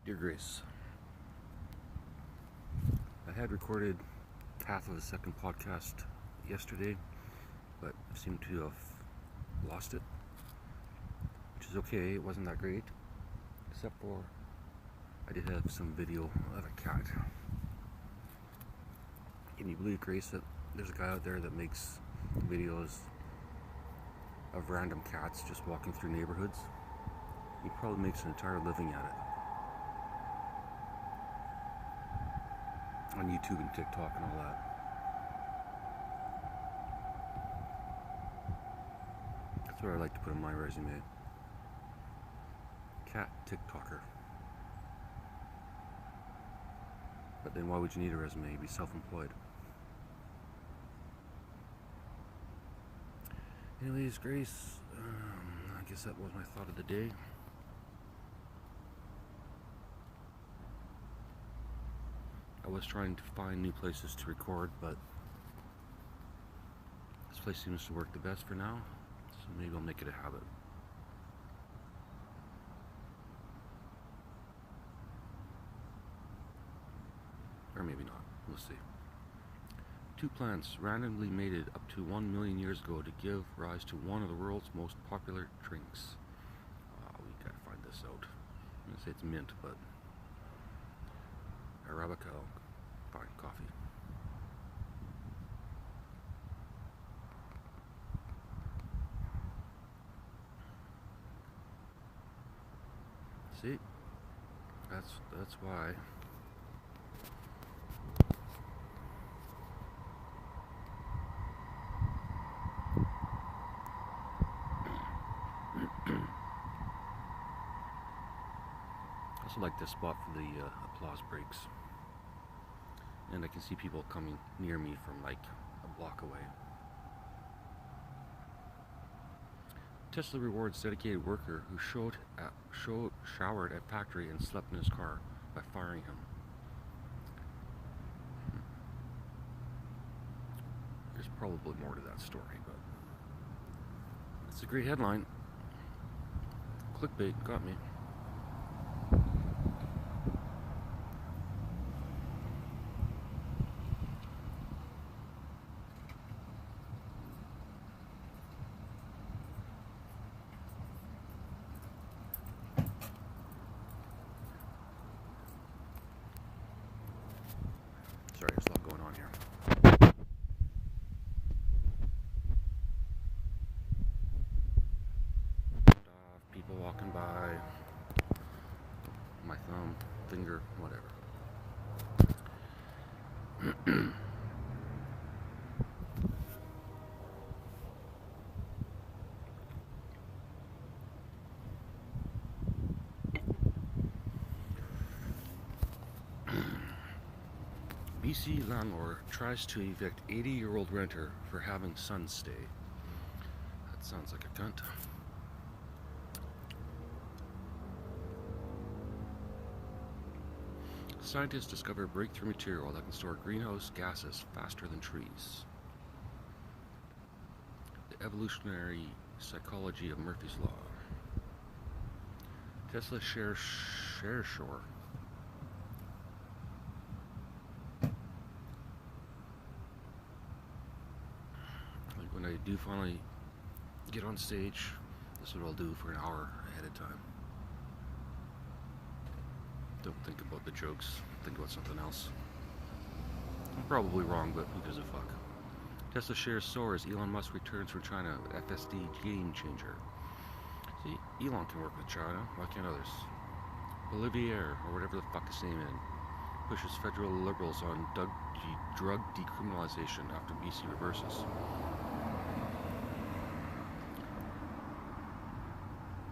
Dear Grace, I had recorded half of a second podcast yesterday, but I seem to have lost it, which is okay. It wasn't that great, except for I did have some video of a cat. Can you believe, Grace, that there's a guy out there that makes videos of random cats just walking through neighborhoods? He probably makes an entire living at it. On YouTube and TikTok and all that. That's what I like to put on my resume. Cat TikToker. But then why would you need a resume? You'd be self-employed. Anyways, Grace, I guess that was my thought of the day. I was trying to find new places to record, but this place seems to work the best for now, so maybe I'll make it a habit. Or maybe not. We'll see. Two plants randomly mated up to 1 million years ago to give rise to one of the world's most popular drinks. We gotta find this out. I'm gonna say it's mint, but Arabica, fine, coffee. See, that's why. I also like this spot for the applause breaks. And I can see people coming near me from like a block away. Tesla rewards dedicated worker who showered at factory and slept in his car by firing him. There's probably more to that story, but it's a great headline. Clickbait got me. Sorry, there's a lot going on here. People walking by, my thumb, finger, whatever. BC landlord tries to evict 80-year-old renter for having son stay. That sounds like a cunt. Scientists discover breakthrough material that can store greenhouse gases faster than trees. The evolutionary psychology of Murphy's Law. Tesla shares shore. Like when I do finally get on stage, this is what I'll do for an hour ahead of time. Don't think about the jokes, think about something else. I'm probably wrong, but who gives a fuck? Tesla shares soar as Elon Musk returns from China with FSD game changer. See, Elon can work with China, why can't others? Olivier, or whatever the fuck his name is, pushes federal liberals on drug decriminalization after BC reverses.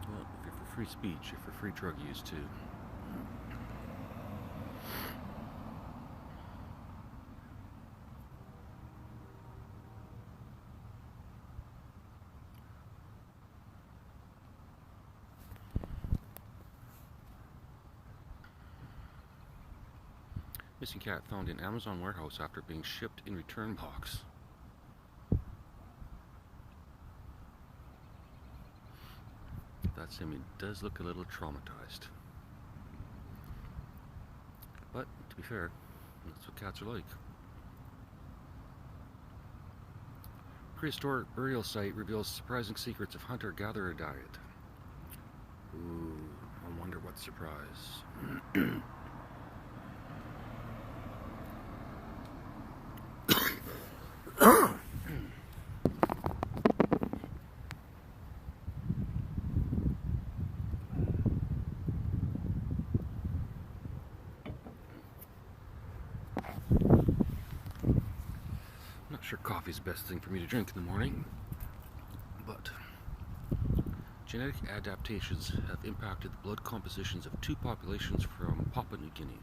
Well, if you're for free speech, you're for free drug use too. Missing cat found in Amazon warehouse after being shipped in return box. That semi does look a little traumatized. But, to be fair, that's what cats are like. Prehistoric burial site reveals surprising secrets of hunter-gatherer diet. Ooh, I wonder what surprise. Not sure coffee's the best thing for me to drink in the morning, but genetic adaptations have impacted the blood compositions of two populations from Papua New Guinea.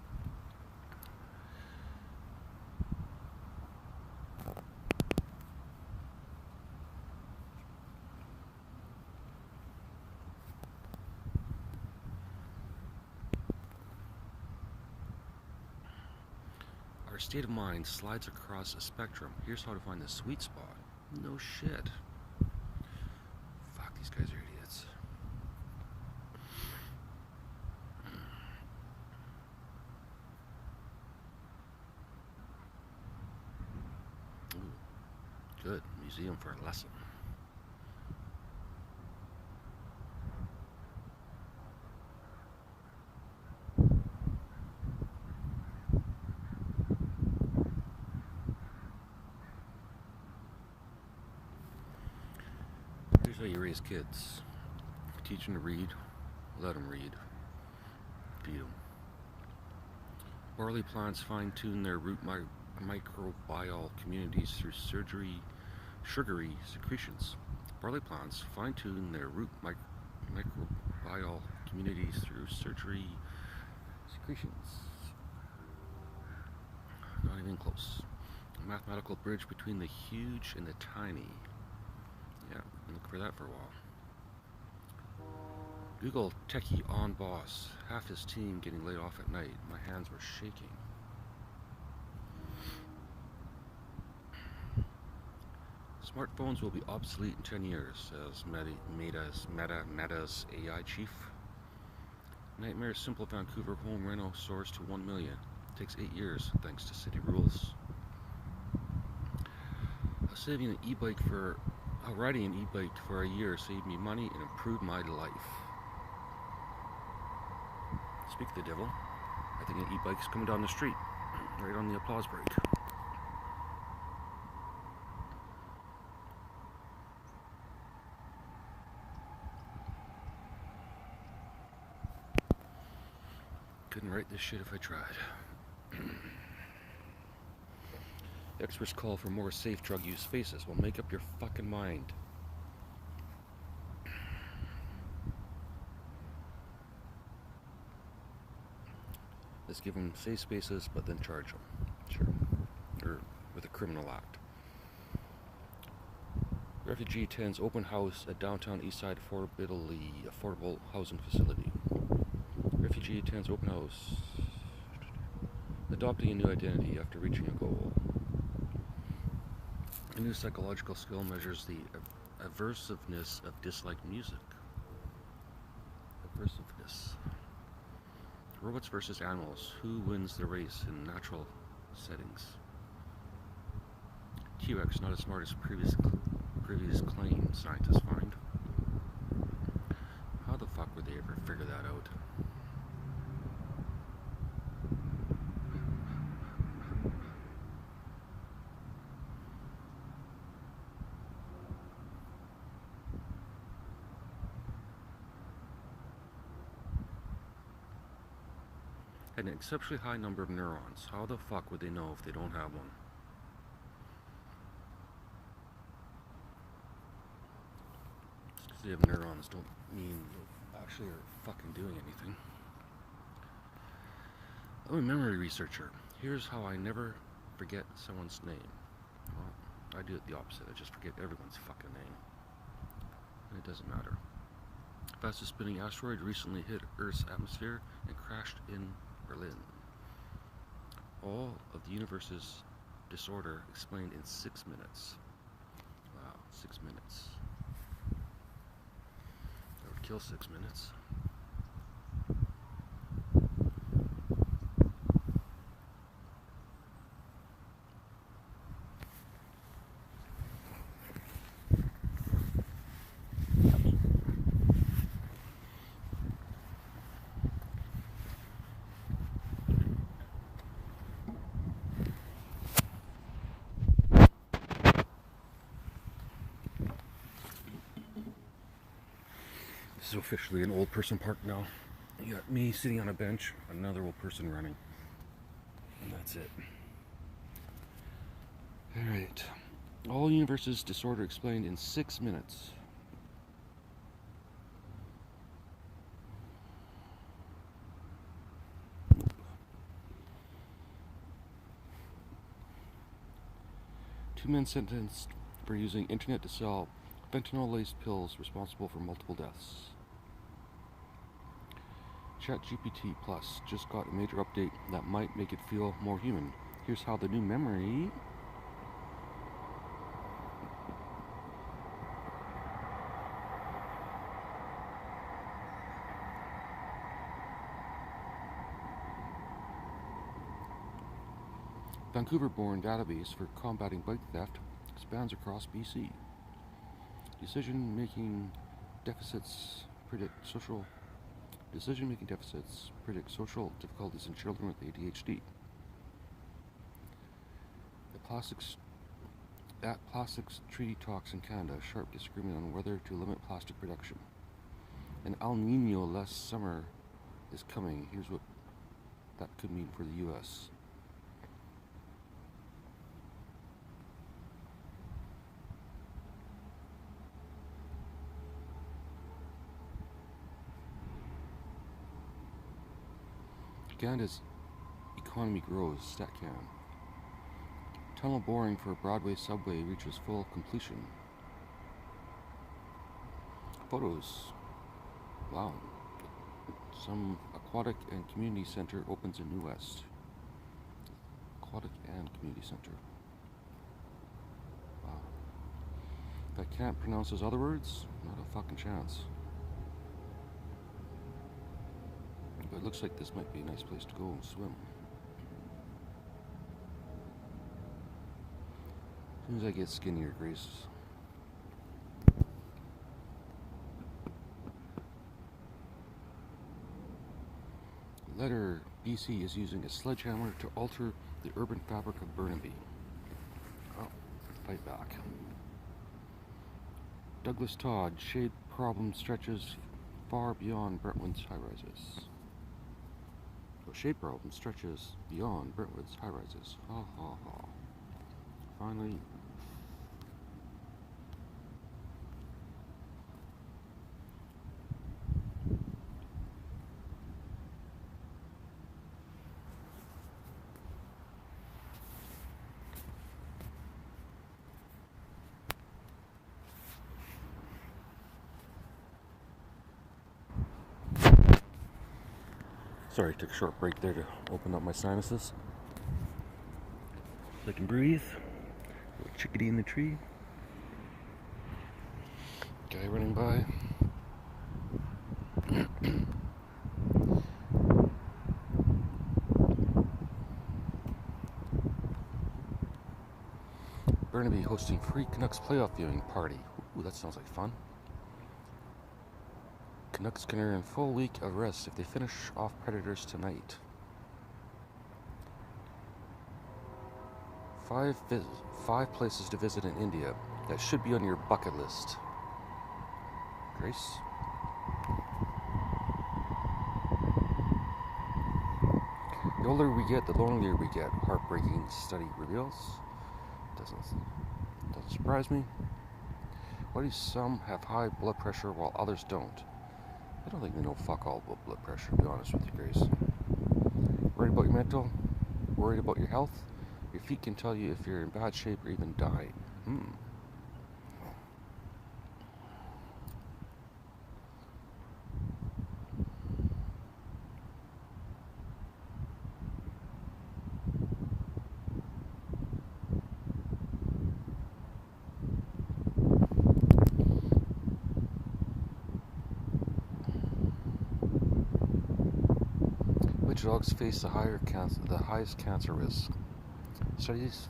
Our state of mind slides across a spectrum. Here's how to find the sweet spot. No shit. Fuck, these guys are idiots. Ooh, good. Museum for a lesson. Here's how you raise kids. Teach them to read, let them read, feed them. Barley plants fine-tune their root microbial communities through sugary secretions. Barley plants fine-tune their root microbial communities through sugary secretions. Not even close. A mathematical bridge between the huge and the tiny. Yeah, been looking for that for a while. Google techie on boss. Half his team getting laid off at night. My hands were shaking. Smartphones will be obsolete in 10 years, says Meta's AI chief. Nightmare Simple Vancouver home reno soars to 1 million. Takes 8 years, thanks to city rules. Riding an e-bike for a year saved me money and improved my life. Speak of the devil, I think an e-bike's coming down the street, right on the applause break. Couldn't write this shit if I tried. Experts call for more safe drug use spaces. Well, make up your fucking mind. Let's give them safe spaces, but then charge them. Sure. Or with a criminal act. Refugee attends open house at downtown Eastside affordable housing facility. Refugee attends open house. Adopting a new identity after reaching a goal. A new psychological skill measures the aversiveness of disliked music. Aversiveness. Robots versus animals. Who wins the race in natural settings? T-Rex not as smart as previous claim, scientists find. How the fuck would they ever figure that out? An exceptionally high number of neurons. How the fuck would they know if they don't have one? Just because they have neurons don't mean they actually are fucking doing anything. I'm a memory researcher. Here's how I never forget someone's name. Well, I do it the opposite. I just forget everyone's fucking name. And it doesn't matter. Fastest spinning asteroid recently hit Earth's atmosphere and crashed in Berlin. All of the universe's disorder explained in 6 minutes. Wow, 6 minutes. That would kill 6 minutes. This is officially an old person park now. You got me sitting on a bench, another old person running. And that's it. Alright. All universes disorder explained in 6 minutes. Two men sentenced for using internet to sell fentanyl-laced pills responsible for multiple deaths. ChatGPT Plus just got a major update that might make it feel more human. Here's how the new memory Vancouver-born database for combating bike theft expands across BC. Decision-making deficits predict social difficulties in children with ADHD. Plastics treaty talks in Canada, sharp disagreement on whether to limit plastic production. An El Nino-less summer is coming. Here's what that could mean for the U.S. Canada's economy grows, StatCan. Tunnel boring for Broadway subway reaches full completion. Photos. Wow. Some aquatic and community center opens in New West. Aquatic and community center. Wow. If I can't pronounce those other words, not a fucking chance. But it looks like this might be a nice place to go and swim. As soon as I get skinnier, Grace. Letter BC is using a sledgehammer to alter the urban fabric of Burnaby. Oh, fight back. Douglas Todd, shade problem stretches far beyond Brentwood's high-rises. Shade problem stretches beyond Brentwood's high-rises. Ha ha ha. Finally. Sorry, took a short break there to open up my sinuses. So I can breathe. A little chickadee in the tree. Guy running by. Burnaby hosting free Canucks playoff viewing party. Ooh, that sounds like fun. Canucks can earn full week of rest if they finish off Predators tonight. 5 places to visit in India that should be on your bucket list. Grace? The older we get, the lonelier we get. Heartbreaking study reveals. Doesn't surprise me. Why do some have high blood pressure while others don't? I don't think they know fuck all about blood pressure, to be honest with you, Grace. Worried about your mental? Worried about your health? Your feet can tell you if you're in bad shape or even die. Which dogs face the highest cancer risk? Studies.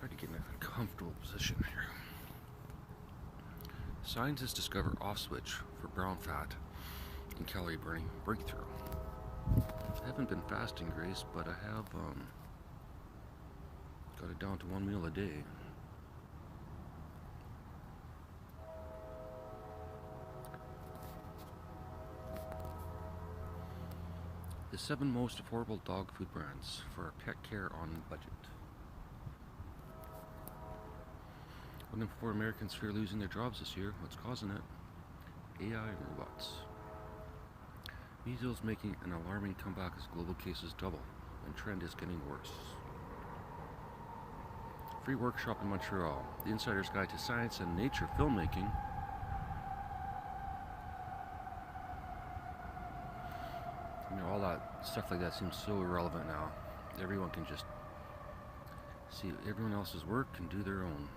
Try to get in a comfortable position here. Scientists discover off-switch for brown fat and calorie burning breakthrough. I haven't been fasting, Grace, but I have got it down to 1 meal a day. The 7 most affordable dog food brands for pet care on budget. 1 in 4 Americans fear losing their jobs this year. What's causing it? AI and robots. Measles making an alarming comeback as global cases double, and trend is getting worse. Free workshop in Montreal. The Insider's Guide to Science and Nature Filmmaking. You know, all that stuff like that seems so irrelevant now. Everyone can just see everyone else's work and do their own.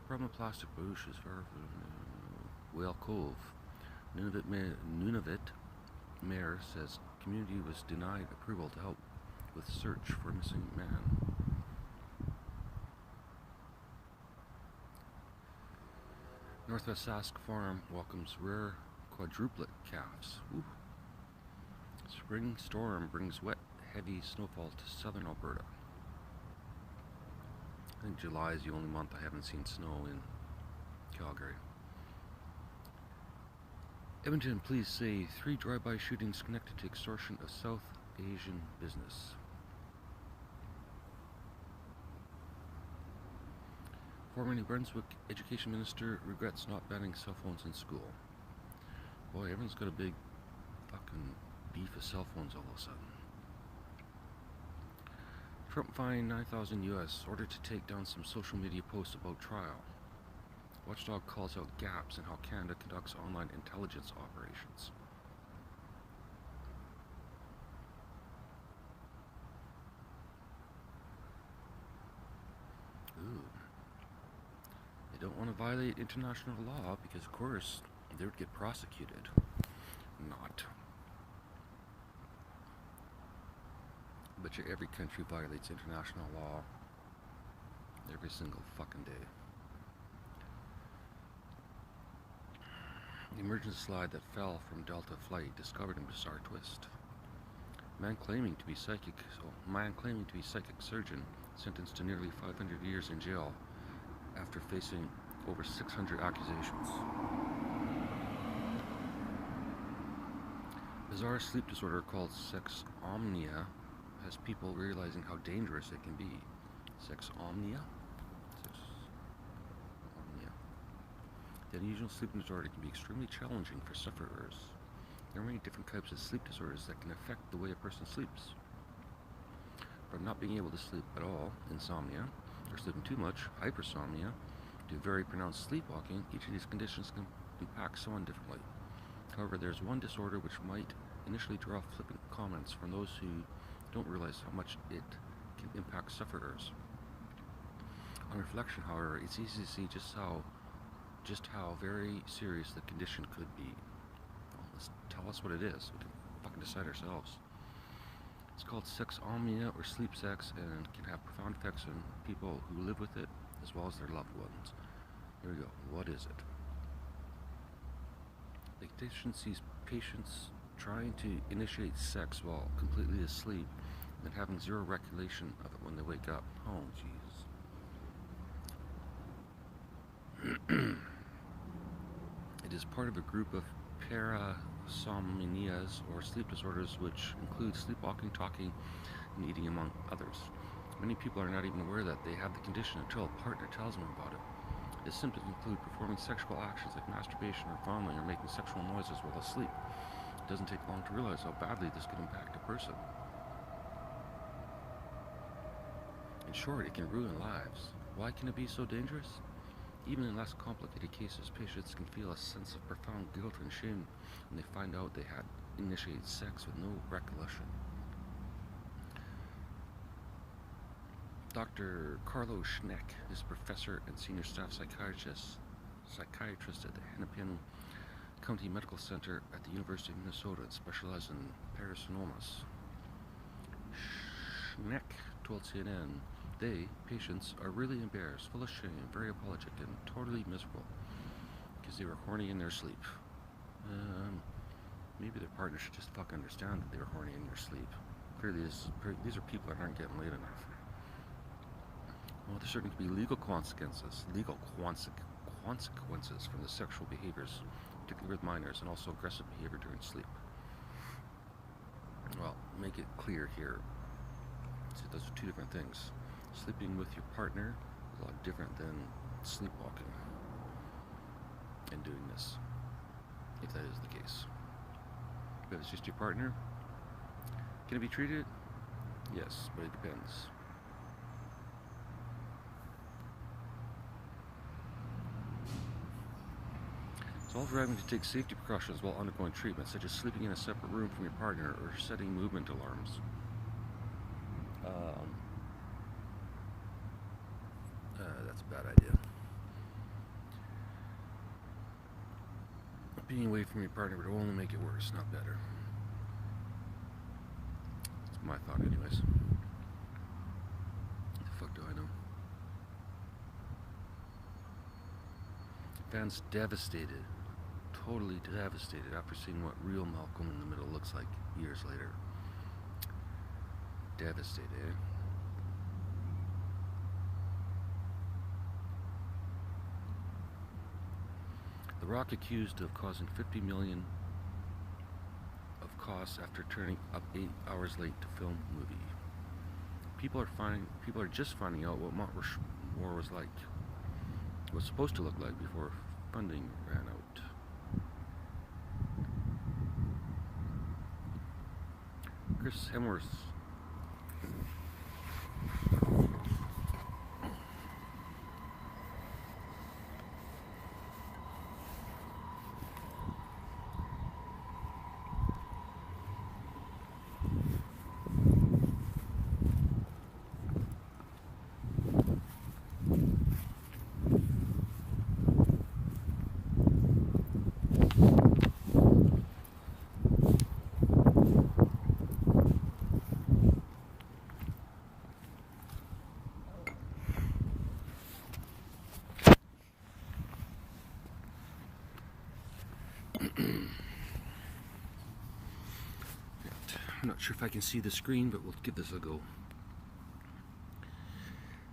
Problem of plastic pollution is far from Whale Cove. Nunavut mayor says community was denied approval to help with search for missing man. Northwest Sask Farm welcomes rare quadruplet calves. Ooh. Spring storm brings wet, heavy snowfall to southern Alberta. I think July is the only month I haven't seen snow in Calgary. Edmonton police say 3 drive-by shootings connected to extortion of South Asian business. Former New Brunswick education minister regrets not banning cell phones in school. Boy, everyone's got a big fucking beef of cell phones all of a sudden. Trump fined $9,000 US, ordered to take down some social media posts about trial. Watchdog calls out gaps in how Canada conducts online intelligence operations. Ooh. They don't want to violate international law because, of course, they would get prosecuted. Not. But every country violates international law every single fucking day. The emergency slide that fell from Delta flight discovered in bizarre twist. Man claiming to be psychic surgeon sentenced to nearly 500 years in jail after facing over 600 accusations. Bizarre sleep disorder called sexomnia has people realizing how dangerous it can be. Sexomnia? Sexomnia. The unusual sleep disorder can be extremely challenging for sufferers. There are many different types of sleep disorders that can affect the way a person sleeps. From not being able to sleep at all, insomnia, or sleeping too much, hypersomnia, to very pronounced sleepwalking, each of these conditions can impact someone differently. However, there's one disorder which might initially draw flippant comments from those who don't realize how much it can impact sufferers. On reflection, however, it's easy to see just how very serious the condition could be. Well, let's tell us what it is. We can fucking decide ourselves. It's called sexomnia or sleep sex and can have profound effects on people who live with it as well as their loved ones. Here we go. What is it? The condition sees patients trying to initiate sex while completely asleep and having zero recollection of it when they wake up. Oh, jeez. It is part of a group of parasomnias or sleep disorders which include sleepwalking, talking, and eating, among others. Many people are not even aware that they have the condition until a partner tells them about it. Its symptoms include performing sexual actions like masturbation or fondling or making sexual noises while asleep. It doesn't take long to realize how badly this can impact a person. In short, it can ruin lives. Why can it be so dangerous? Even in less complicated cases, patients can feel a sense of profound guilt and shame when they find out they had initiated sex with no recollection. Dr. Carlo Schneck is professor and senior staff psychiatrist at the Hennepin County Medical Center at the University of Minnesota and specializes in parasomnias. Schneck told CNN They, patients, are really embarrassed, full of shame, very apologetic, and totally miserable because they were horny in their sleep. Maybe their partner should just fucking understand that they were horny in their sleep. Clearly, these are people that aren't getting laid enough. Well, there's certain to be legal consequences from the sexual behaviors, particularly with minors, and also aggressive behavior during sleep. Well, make it clear here. See, those are two different things. Sleeping with your partner is a lot different than sleepwalking and doing this, if that is the case. If it's just your partner, can it be treated? Yes, but it depends. It's all for having to take safety precautions while undergoing treatment, such as sleeping in a separate room from your partner or setting movement alarms. That's a bad idea. Being away from your partner would only make it worse, not better. That's my thought anyways. What the fuck do I know? Fans devastated, totally devastated after seeing what real Malcolm in the Middle looks like years later. Devastated, eh? The Rock accused of causing $50 million of costs after turning up 8 hours late to film movie. People are just finding out what Mount Rushmore was like. Was supposed to look like before funding ran out. Chris Hemsworth. I'm not sure if I can see the screen, but we'll give this a go.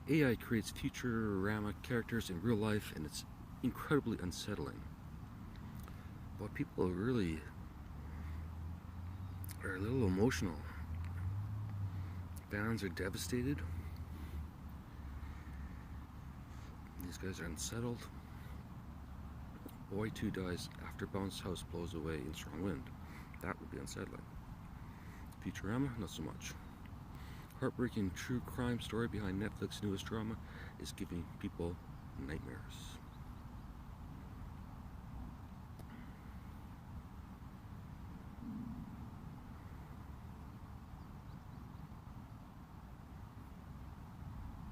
AI creates Futurama characters in real life, and it's incredibly unsettling. But people really are a little emotional. Fans are devastated. These guys are unsettled. Boy 2 dies after bounce house blows away in strong wind. That would be unsettling. Futurama, not so much. Heartbreaking true crime story behind Netflix's newest drama is giving people nightmares.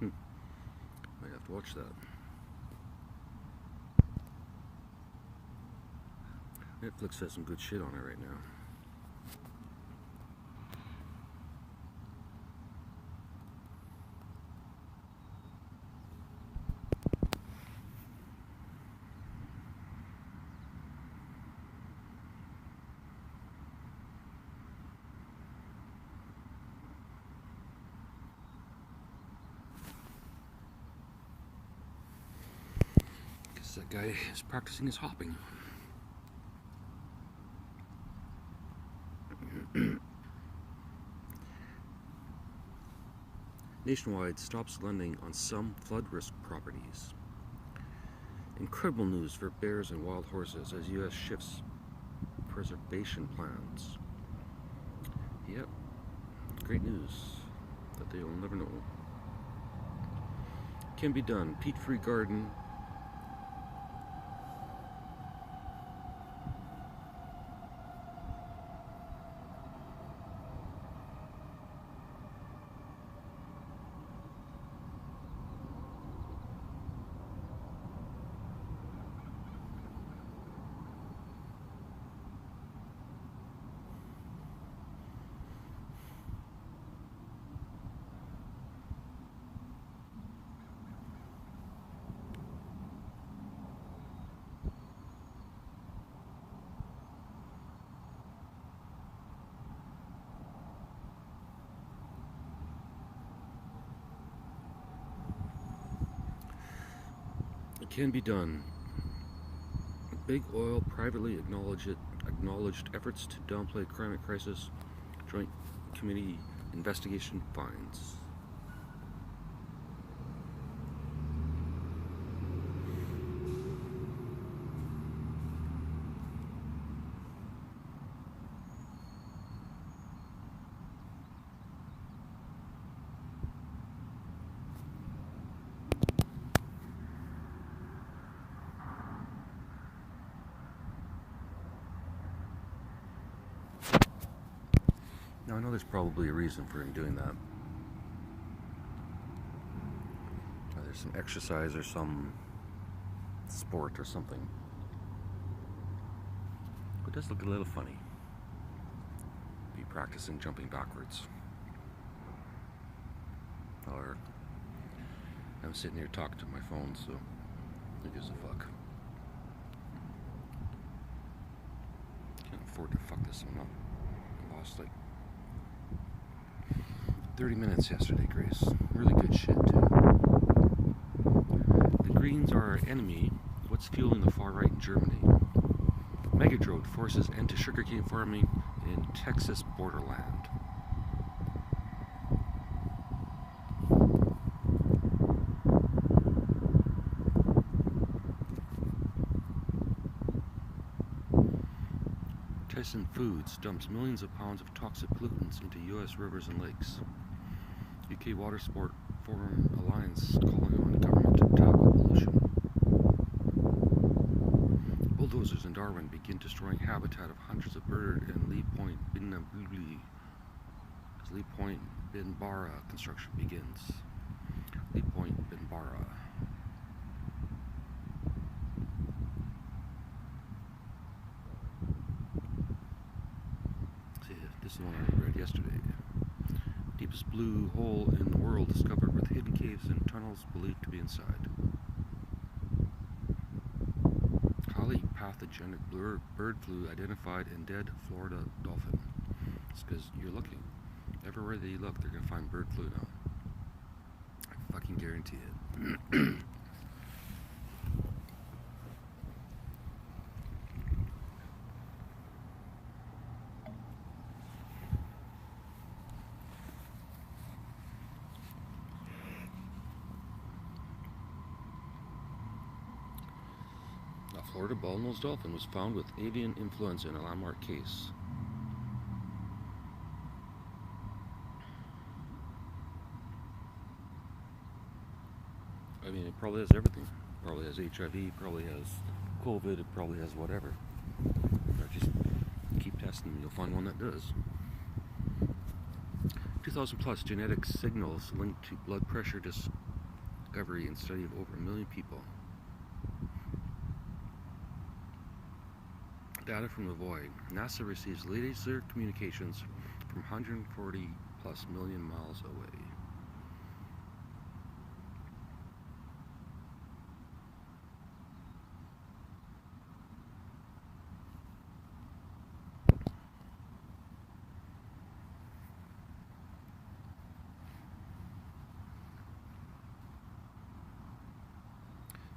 Might have to watch that. Netflix has some good shit on it right now. That guy is practicing his hopping. Nationwide stops lending on some flood risk properties. Incredible news for bears and wild horses as U.S. shifts preservation plans. Yep, great news that they will never know. Can be done. Peat-free garden. can be done. Big Oil privately acknowledged efforts to downplay climate crisis. Joint Committee investigation finds. Now I know there's probably a reason for him doing that. There's some exercise or some sport or something. It does look a little funny. Be practicing jumping backwards. Or I'm sitting here talking to my phone, so who gives a fuck? Can't afford to fuck this one up. I lost like 30 minutes yesterday, Grace. Really good shit, too. The Greens are our enemy. What's fueling the far right in Germany? Megadroid forces end to sugarcane farming in Texas borderland. Tyson Foods dumps millions of pounds of toxic pollutants into U.S. rivers and lakes. UK Water Sport Forum Alliance calling on government to tackle pollution. Bulldozers in Darwin begin destroying habitat of hundreds of birds in Lee Point, Binabuli, as Lee Point, Binbara construction begins. Lee Point, Binbara. See, this is the one I read yesterday. Deepest blue hole in the world discovered with hidden caves and tunnels believed to be inside. Highly pathogenic bird flu identified in dead Florida dolphin. It's because you're looking. Everywhere that you look, they're going to find bird flu now. I fucking guarantee it. A Florida bottlenose dolphin was found with avian influenza in a landmark case. I mean, it probably has everything. Probably has HIV, probably has COVID, it probably has whatever. Just keep testing and you'll find one that does. 2,000 plus genetic signals linked to blood pressure discovery and study of over 1 million people. Data from the void. NASA receives laser communications from 140 plus million miles away.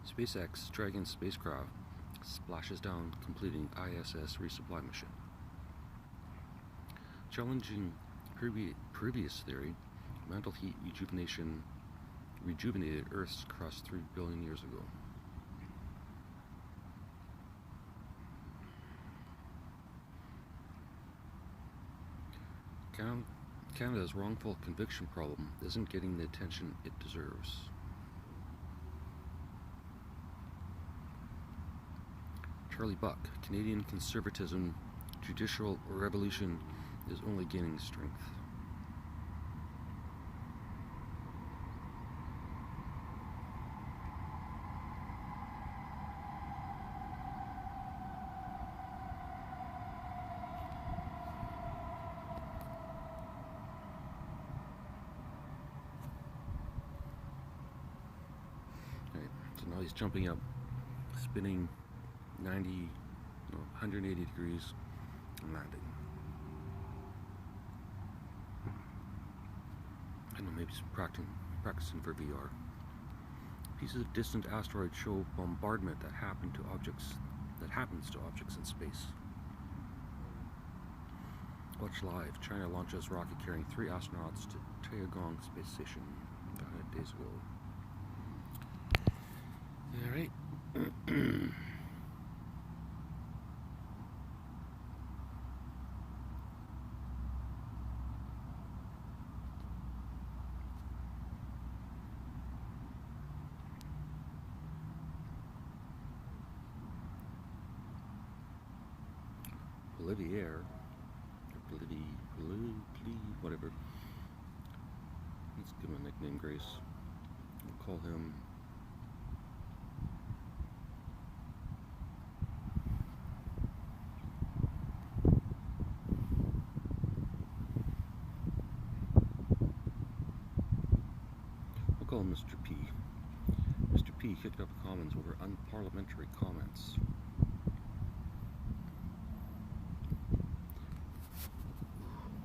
SpaceX Dragon spacecraft splashes down, completing ISS resupply mission. Challenging previous theory, mantle heat rejuvenated Earth's crust 3 billion years ago. Canada's wrongful conviction problem isn't getting the attention it deserves. Charlie Buck, Canadian conservatism, judicial revolution is only gaining strength. Right, so now he's jumping up, spinning 180 degrees and landing. I know, maybe some practicing for VR. Pieces of distant asteroids show bombardment that happens to objects in space. Watch live. China launches rocket carrying 3 astronauts to Tiangong space station 5 days ago. Alright. Olivier, whatever. Let's give him a nickname, Grace. We'll call him Mr. P. Mr. P kicked up the Commons over unparliamentary comments.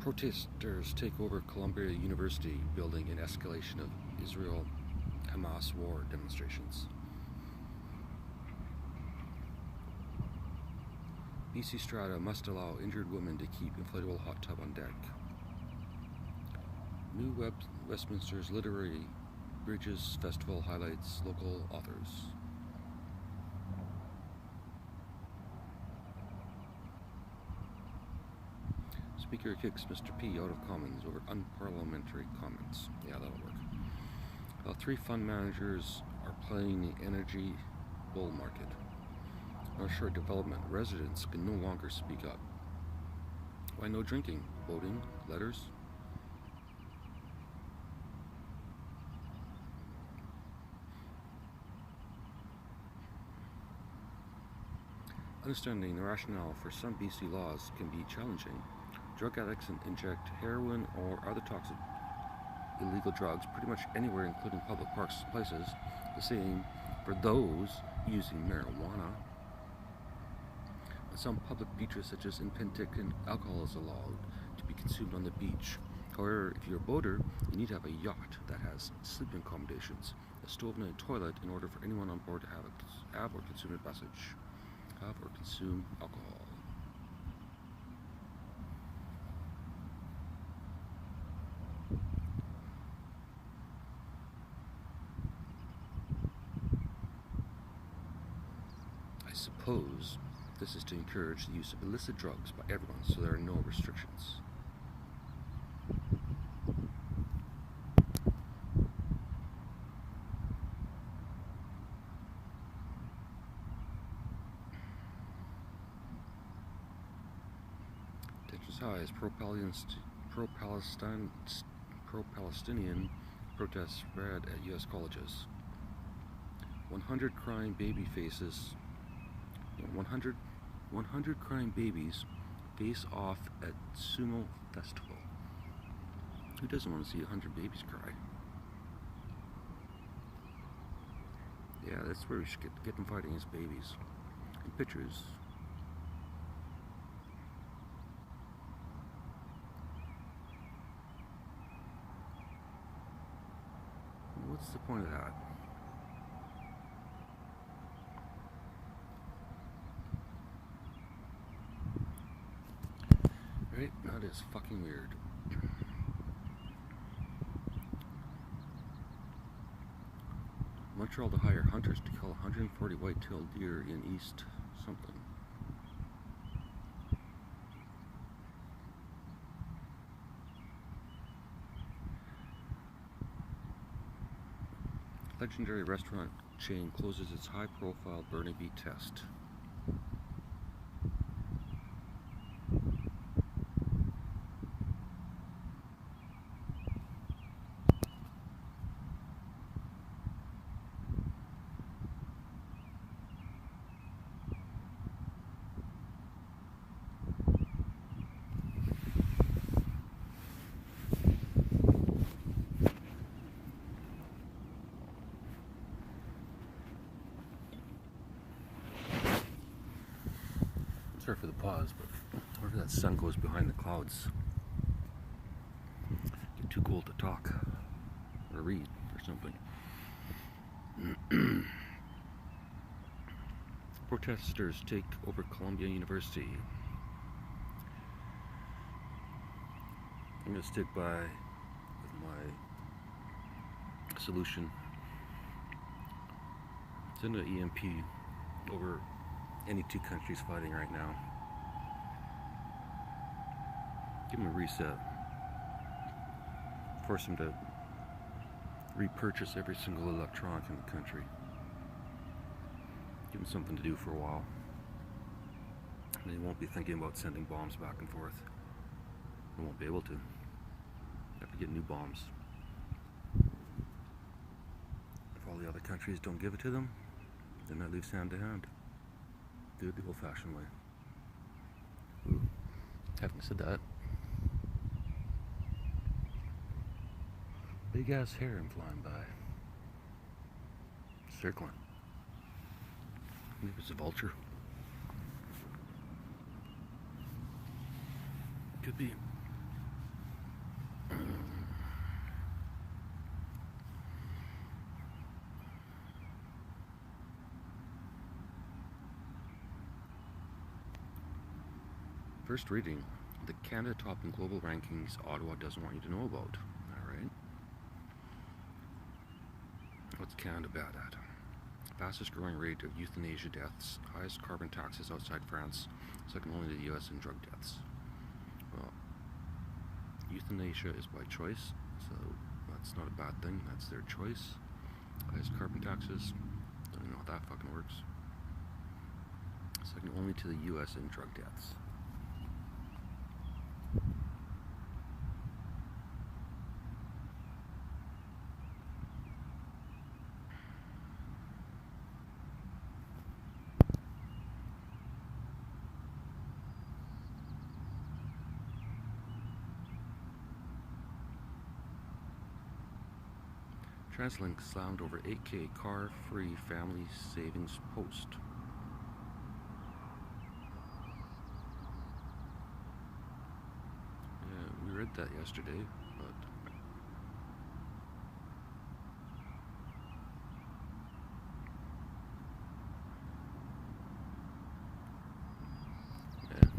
Protesters take over Columbia University building in escalation of Israel-Hamas war demonstrations. BC Strata must allow injured women to keep inflatable hot tub on deck. New Westminster's Literary Bridges Festival highlights local authors. Speaker kicks Mr. P out of Commons over unparliamentary comments. Yeah, that'll work. 3 fund managers are playing the energy bull market. North Shore Development residents can no longer speak up. Why no drinking? Voting? Letters? Understanding the rationale for some BC laws can be challenging. Drug addicts inject heroin or other toxic illegal drugs pretty much anywhere, including public parks and places. The same for those using marijuana. On some public beaches, such as in Penticton, alcohol is allowed to be consumed on the beach. However, if you're a boater, you need to have a yacht that has sleeping accommodations, a stove and a toilet in order for anyone on board to have or consume alcohol. I suppose this is to encourage the use of illicit drugs by everyone, so there are no restrictions. Tensions high as pro-Palestinian protests spread at U.S. colleges. 100 crying baby faces. 100 crying babies face off at sumo festival. Who doesn't want to see 100 babies cry? Yeah, that's where we should get them fighting as babies. And pictures. What's the point of that? Right? That is fucking weird. Montreal to hire hunters to kill 140 white-tailed deer in East something. Legendary restaurant chain closes its high-profile Burnaby test. Sorry for the pause, but wherever that sun goes behind the clouds, get too cold to talk or read or something. Protesters take over Columbia University. I'm going to stick by with my solution. Send an EMP over any two countries fighting right now. Give them a reset. Force them to repurchase every single electronic in the country. Give them something to do for a while. And they won't be thinking about sending bombs back and forth. They won't be able to. They have to get new bombs. If all the other countries don't give it to them, then that leaves hand to hand. Do it the old-fashioned way. Ooh, haven't said that. Big ass heron flying by. Circling. Maybe it's a vulture. Could be. First reading. The Canada top in global rankings Ottawa doesn't want you to know about. Alright. What's Canada bad at? Fastest growing rate of euthanasia deaths, highest carbon taxes outside France, second only to the US in drug deaths. Well, euthanasia is by choice, so that's not a bad thing, that's their choice. Highest carbon taxes, don't even know how that fucking works. Second only to the US in drug deaths. TransLink slammed over 8K car-free family savings post. Yeah, we read that yesterday, but yeah.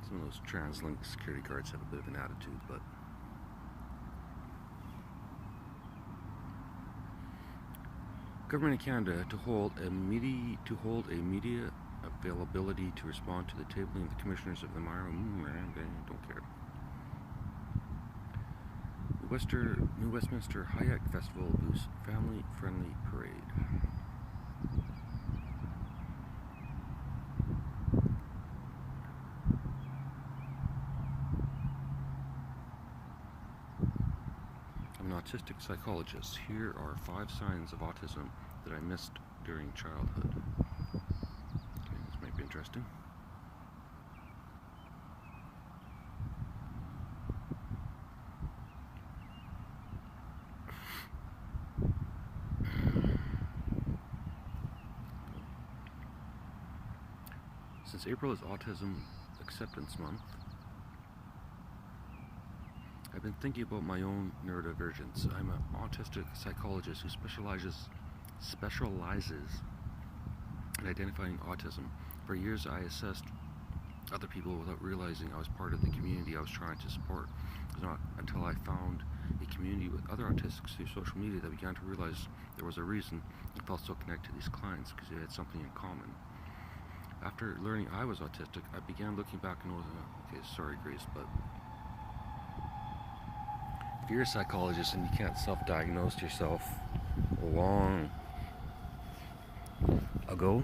Some of those TransLink security guards have a bit of an attitude, but Government of Canada to hold a media availability to respond to the tabling of the commissioners of the don't care. New Westminster Hayek Festival boosts family-friendly parade. I'm an autistic psychologist. Here are 5 signs of autism that I missed during childhood. Okay, this might be interesting. Since April is Autism Acceptance Month, I've been thinking about my own neurodivergence. I'm an autistic psychologist who specializes in identifying autism. For years I assessed other people without realizing I was part of the community I was trying to support. It was not until I found a community with other autistics through social media that I began to realize there was a reason I felt so connected to these clients, because they had something in common. After learning I was autistic, I began looking back and was, okay, sorry Grace, but if you're a psychologist and you can't self-diagnose yourself long ago,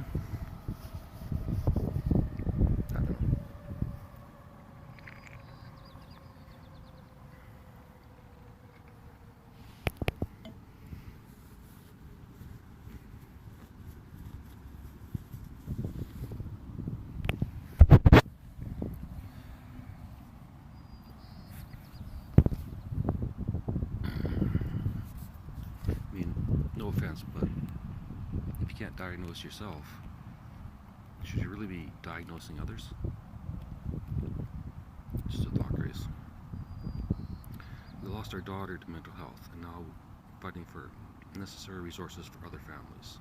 I don't know. I mean, no offense, but if you can't diagnose yourself, should you really be diagnosing others? Just a thought, Grace. We lost our daughter to mental health, and now fighting for necessary resources for other families.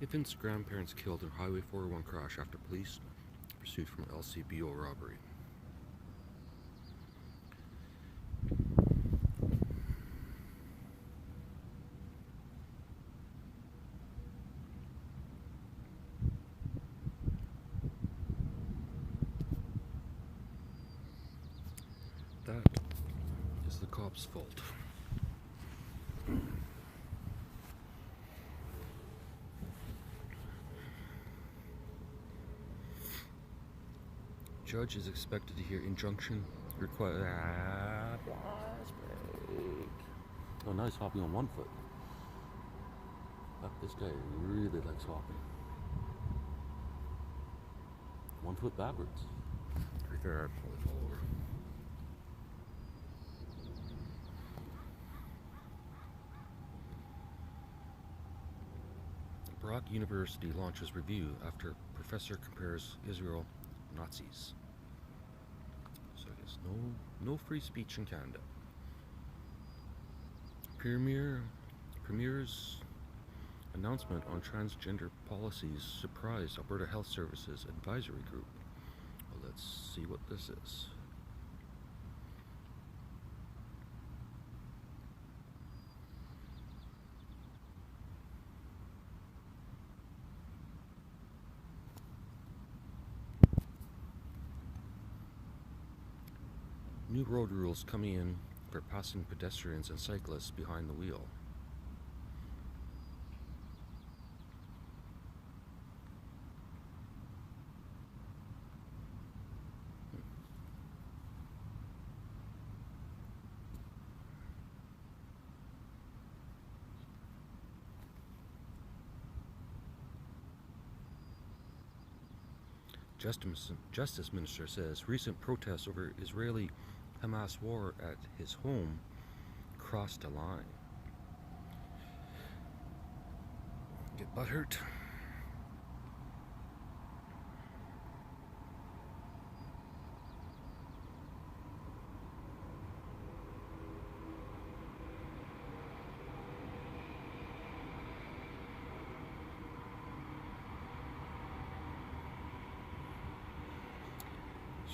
Infant's grandparents killed in Highway 401 crash after police pursued from LCBO robbery. That is the cops' fault. Judge is expected to hear injunction request. Oh, now he's hopping on one foot. This guy really likes hopping. 1 foot backwards. To be fair, I'd probably fall over. Brock University launches review after professor compares Israel Nazis. So I guess no free speech in Canada. Premier's announcement on transgender policies surprised Alberta Health Services Advisory Group. Well, let's see what this is. New road rules coming in for passing pedestrians and cyclists behind the wheel. Justice Minister says recent protests over Israeli-Hamas war at his home crossed a line. Get butthurt.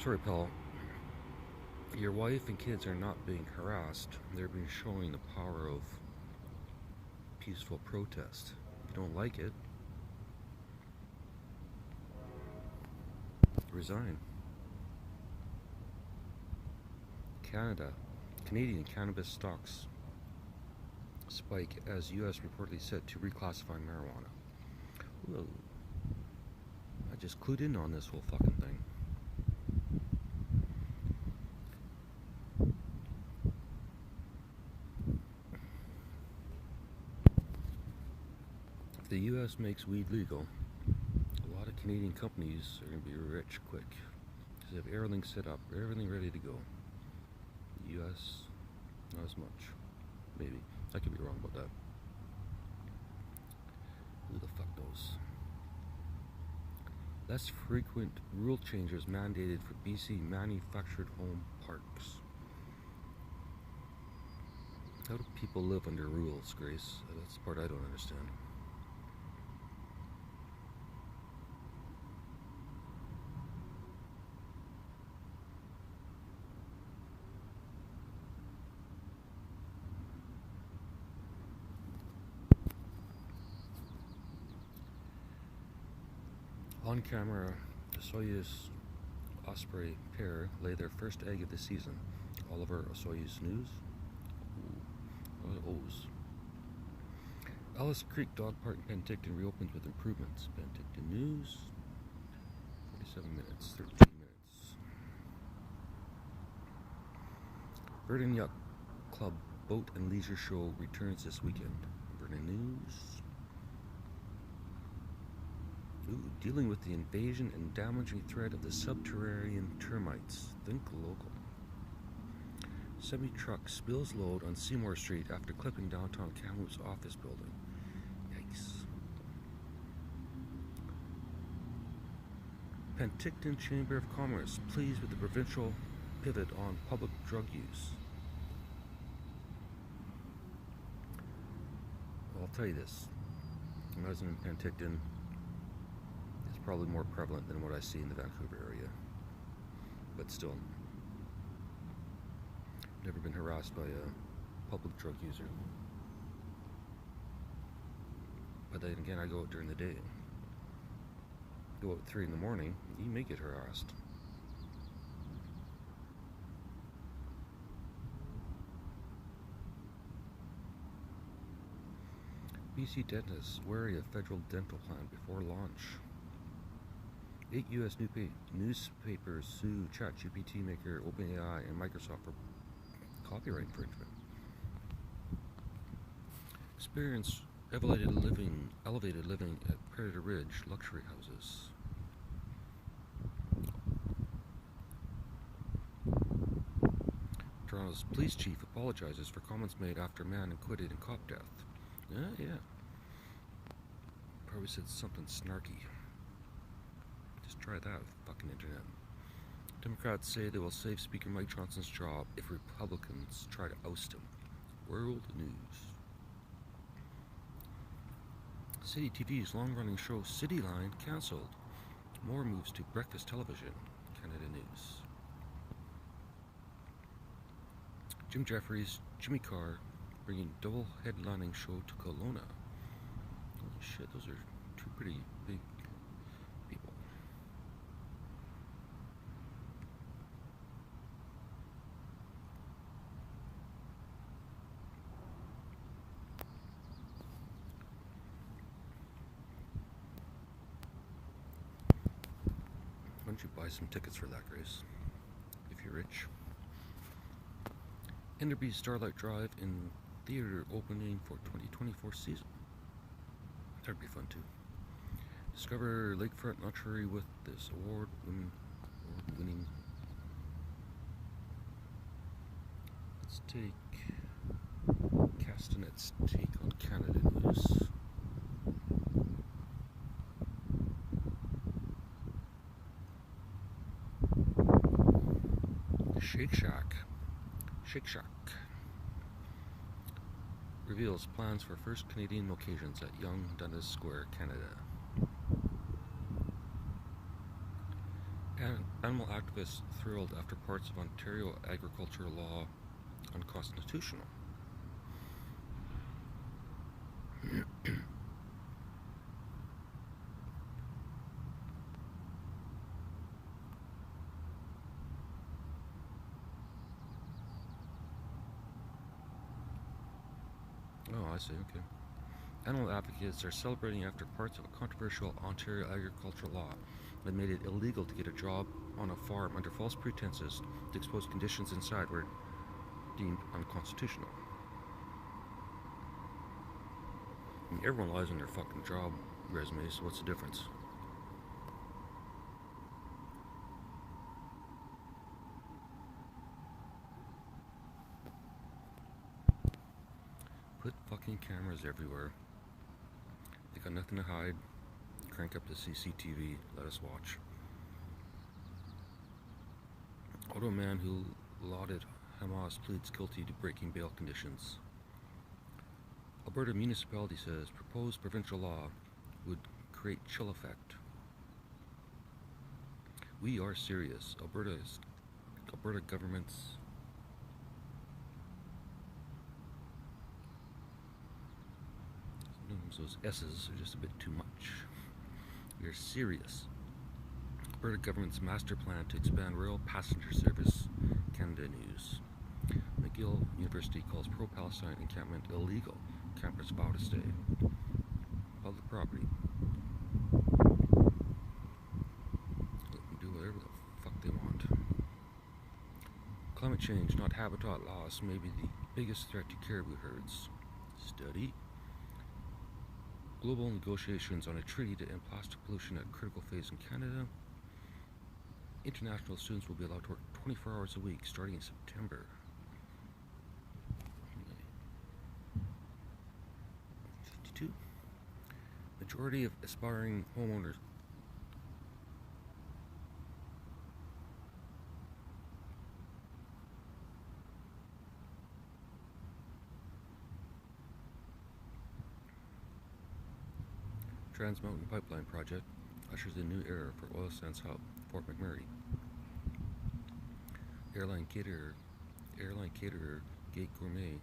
Sorry, pal. Your wife and kids are not being harassed. They're being showing the power of peaceful protest. you don't like it, resign. Canadian cannabis stocks spike as U.S. reportedly set to reclassify marijuana. Whoa. I just clued in on this whole fucking thing. If the U.S. makes weed legal, a lot of Canadian companies are going to be rich quick. Because they have everything set up, everything ready to go. The U.S., not as much. Maybe. I could be wrong about that. Who the fuck knows? Less frequent rule changes mandated for BC manufactured home parks. How do people live under rules, Grace? That's the part I don't understand. On camera, the Soyuz Osprey pair lay their first egg of the season. Oliver Soyuz News. O's. Alice Creek Dog Park in Penticton reopens with improvements. Penticton News. 47 minutes, 13 minutes. Vernon Yacht Club Boat and Leisure Show returns this weekend. Vernon News. Dealing with the invasion and damaging threat of the subterranean termites. Think local. Semi-truck spills load on Seymour Street after clipping downtown Kamloops office building. Yikes. Penticton Chamber of Commerce pleased with the provincial pivot on public drug use. I'll tell you this. When I was in Penticton, probably more prevalent than what I see in the Vancouver area, but still, never been harassed by a public drug user. But then again, I go out during the day. Go out at 3 in the morning, you may get harassed. BC dentists wary of federal dental plan before launch. 8 U.S. newspapers sue ChatGPT maker OpenAI and Microsoft for copyright infringement. Experience elevated living at Predator Ridge luxury houses. Toronto's police chief apologizes for comments made after man acquitted in cop death. Yeah. Probably said something snarky. Try that, fucking internet. Democrats say they will save Speaker Mike Johnson's job if Republicans try to oust him. World News. City TV's long-running show Cityline cancelled. More moves to breakfast television. Canada News. Jim Jeffries, Jimmy Carr bringing double headlining show to Kelowna. Holy shit, those are two pretty big people. Why don't you buy some tickets for that, Grace? If you're rich. Enderby Starlight Drive in theater opening for 2024 season. That'd be fun too. Discover lakefront luxury with this award-winning. Let's take Castanet's take on Canada News. Shake Shack reveals plans for first Canadian locations at Yonge Dundas Square, Canada. Animal activists thrilled after parts of Ontario agricultural law unconstitutional. see, okay. Animal advocates are celebrating after parts of a controversial Ontario agricultural law that made it illegal to get a job on a farm under false pretenses to expose conditions inside were deemed unconstitutional. I mean, everyone lies on their fucking job resume, so what's the difference? Put fucking cameras everywhere. They got nothing to hide. Crank up the CCTV. Let us watch. Auto man who lauded Hamas pleads guilty to breaking bail conditions. Alberta municipality says proposed provincial law would create chill effect. We are serious. Alberta government's those S's are just a bit too much. We are serious. Alberta government's master plan to expand rail passenger service. Canada News. McGill University calls pro-Palestine encampment illegal. Campers vow to stay. Public property. Let them do whatever the fuck they want. Climate change, not habitat loss, may be the biggest threat to caribou herds. Study. Global negotiations on a treaty to end plastic pollution at critical phase in Canada. International students will be allowed to work 24 hours a week starting in September. 52. Majority of aspiring homeowners Trans Mountain Pipeline Project ushers in new era for oil sands hub, Fort McMurray. Airline caterer Gate Gourmet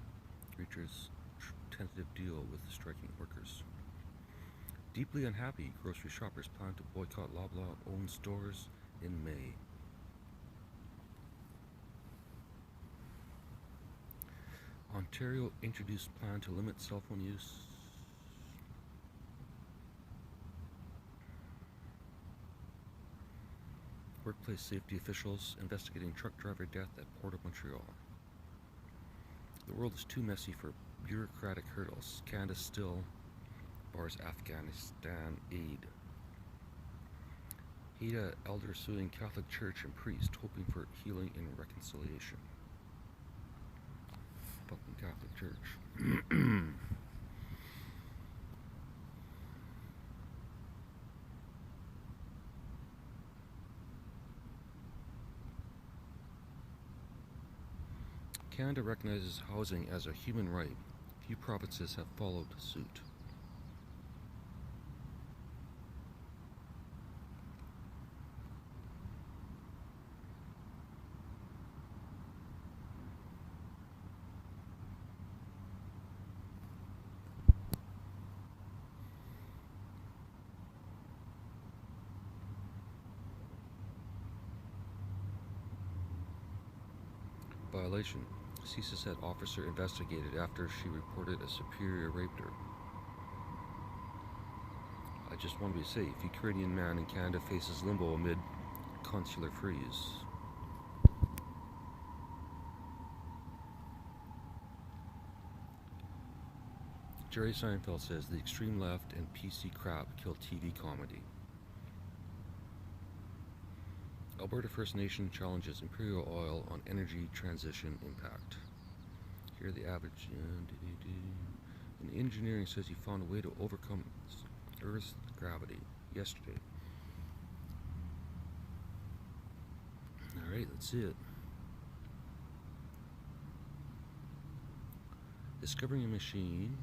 reaches tentative deal with the striking workers. Deeply unhappy, grocery shoppers plan to boycott Loblaw-owned stores in May. Ontario introduced plan to limit cell phone use. Workplace safety officials investigating truck driver death at Port of Montreal. The world is too messy for bureaucratic hurdles. Canada still bars Afghanistan aid. Haida elder suing Catholic Church and priest hoping for healing and reconciliation. Fucking Catholic Church. Canada recognizes housing as a human right. Few provinces have followed suit. Violation. CISA said officer investigated after she reported a superior raped her. I just want to be safe. Ukrainian man in Canada faces limbo amid consular freeze. Jerry Seinfeld says the extreme left and PC crap kill TV comedy. Alberta First Nation challenges Imperial Oil on energy transition impact. Here the average. And engineering says he found a way to overcome Earth's gravity yesterday. Alright, let's see it. Discovering a machine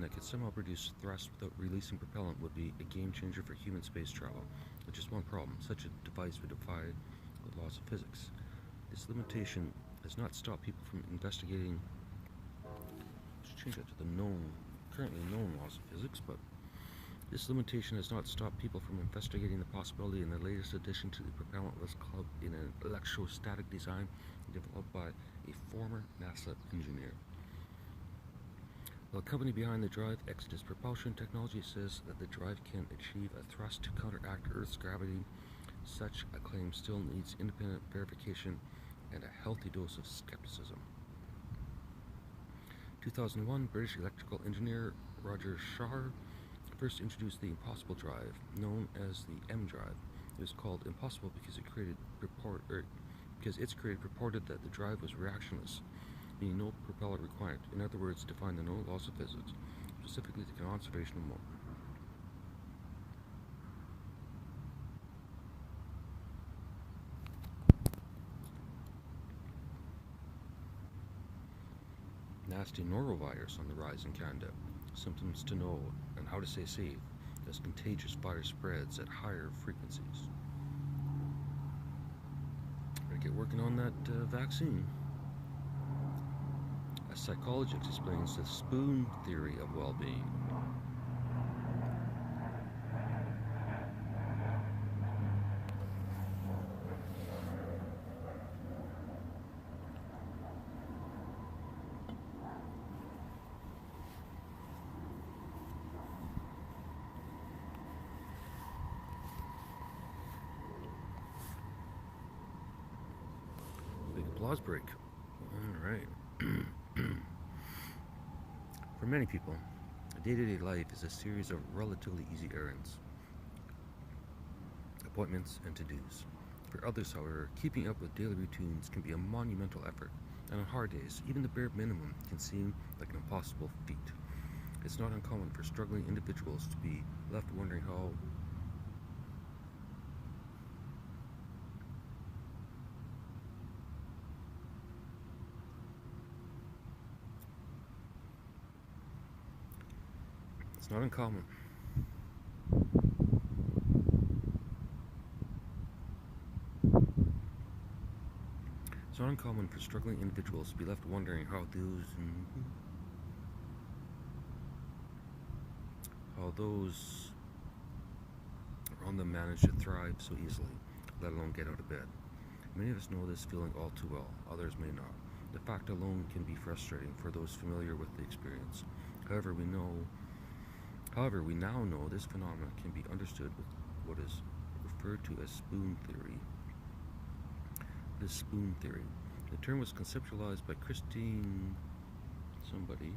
that could somehow produce thrust without releasing propellant would be a game changer for human space travel. With just one problem: such a device would defy the laws of physics. This limitation does not stop people from investigating. Let's change that to the known currently known laws of physics, but this limitation has not stopped people from investigating the possibility in the latest addition to the propellantless club in an electrostatic design developed by a former NASA engineer. The company behind the drive, Exodus Propulsion Technology, says that the drive can achieve a thrust to counteract Earth's gravity. Such a claim still needs independent verification and a healthy dose of skepticism. 2001, British electrical engineer Roger Shah first introduced the Impossible drive, known as the M drive. It was called Impossible because its creator purported that the drive was reactionless, meaning no propeller required. In other words, define the known laws of physics, specifically the conservation of motion. Nasty norovirus on the rise in Canada. Symptoms to know and how to stay safe as contagious virus spreads at higher frequencies. Better get working on that vaccine. A psychologist explains the spoon theory of well-being. Big applause break. All right. For many people, day-to-day life is a series of relatively easy errands, appointments, and to-dos. For others, however, keeping up with daily routines can be a monumental effort, and on hard days, even the bare minimum can seem like an impossible feat. It's not uncommon for struggling individuals to be left wondering how It's not uncommon. It's not uncommon for struggling individuals to be left wondering how those around them manage to thrive so easily, let alone get out of bed. Many of us know this feeling all too well, others may not. The fact alone can be frustrating for those familiar with the experience. However, we now know this phenomenon can be understood with what is referred to as spoon theory. This spoon theory. The term was conceptualized by Christine somebody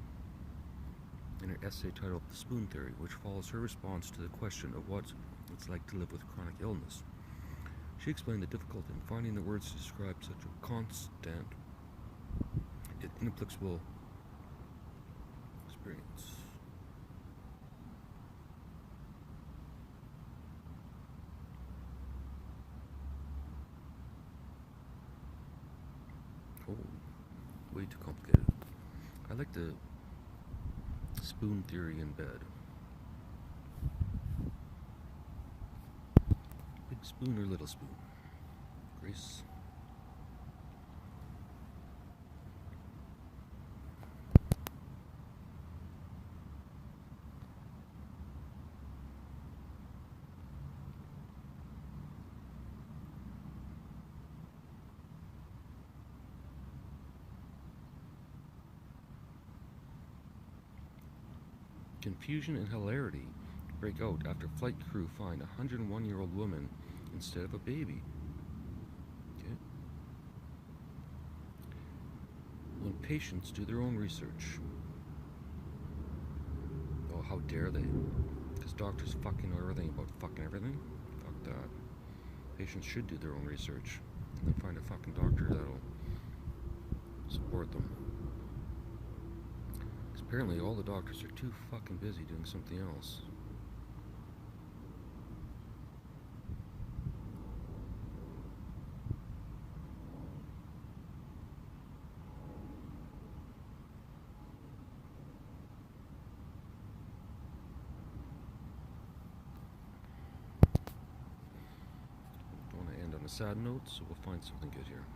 in her essay titled The Spoon Theory, which follows her response to the question of what it's like to live with chronic illness. She explained the difficulty in finding the words to describe such a constant yet inexplicable experience. Oh, way too complicated. I like the spoon theory in bed. Big spoon or little spoon? Grace? Confusion and hilarity break out after flight crew find a 101-year-old woman instead of a baby. Okay. When patients do their own research. Oh, how dare they? Because doctors fucking know everything about fucking everything? Fuck that. Patients should do their own research and then find a fucking doctor that'll support them. Apparently all the doctors are too fucking busy doing something else. Don't want to end on a sad note, so we'll find something good here.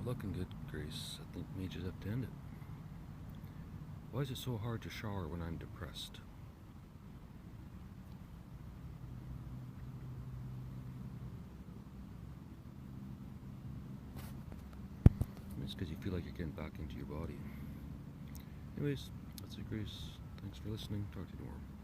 looking good, Grace. I think we may just have to end it. Why is it so hard to shower when I'm depressed? It's because you feel like you're getting back into your body. Anyways, that's it, Grace. Thanks for listening. Talk to you tomorrow.